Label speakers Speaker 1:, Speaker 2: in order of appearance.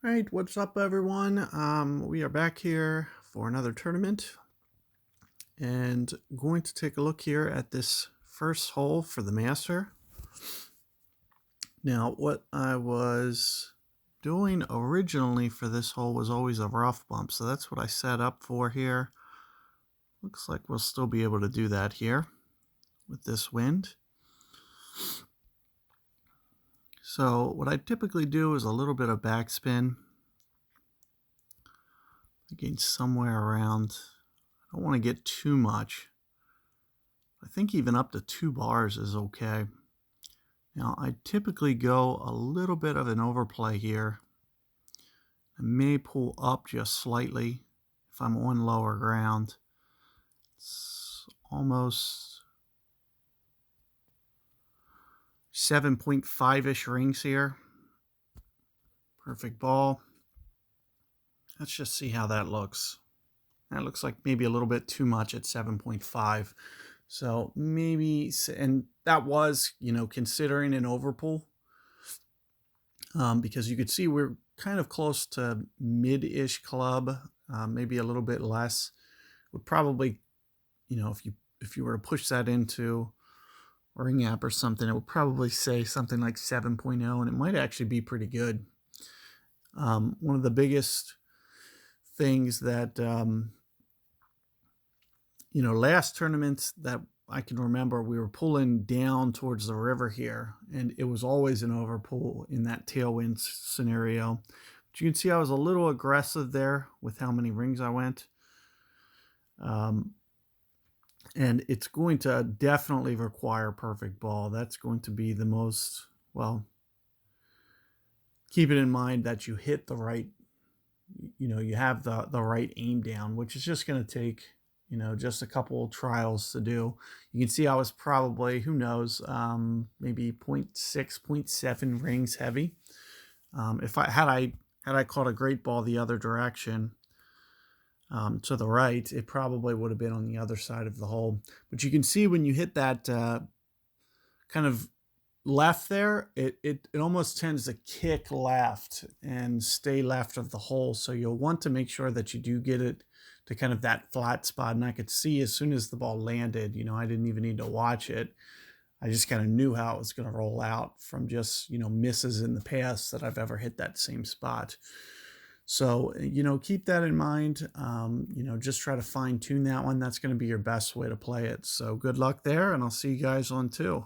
Speaker 1: All right, what's up, everyone? We are back here for another tournament and going to take a look here at this first hole for the Master. Now, what I was doing originally for this hole was always a rough bump, so that's what I set up for here. Looks like we'll still be able to do that here with this wind. So what I typically do is a little bit of backspin. Again, somewhere around, I don't want to get too much. I think even up to 2 bars is okay. Now, I typically go a little bit of an overplay here. I may pull up just slightly if I'm on lower ground. It's almost 7.5-ish rings here. Perfect ball. Let's just see how that looks. That looks like maybe a little bit too much at 7.5. So maybe, and that was, considering an overpull, because you could see we're kind of close to mid-ish club, maybe a little bit less. Would probably, if you were to push that into a ring app or something, it would probably say something like 7.0, and it might actually be pretty good. One of the biggest things that last tournament that I can remember, we were pulling down towards the river here, and it was always an overpull in that tailwind scenario. But you can see I was a little aggressive there with how many rings I went. And it's going to definitely require perfect ball. That's going to be the most, well, keep it in mind that you hit the right, you have the right aim down, which is just going to take, just a couple trials to do. You can see I was probably, who knows, maybe 0.6, 0.7 rings heavy. If I had I caught a great ball the other direction, to the right, it probably would have been on the other side of the hole. But you can see when you hit that kind of left there, it almost tends to kick left and stay left of the hole. So you'll want to make sure that you do get it to kind of that flat spot. And I could see as soon as the ball landed, I didn't even need to watch it. I just kind of knew how it was going to roll out from just, misses in the past that I've ever hit that same spot. So, keep that in mind. Just try to fine tune that one. That's going to be your best way to play it. So good luck there, and I'll see you guys on 2.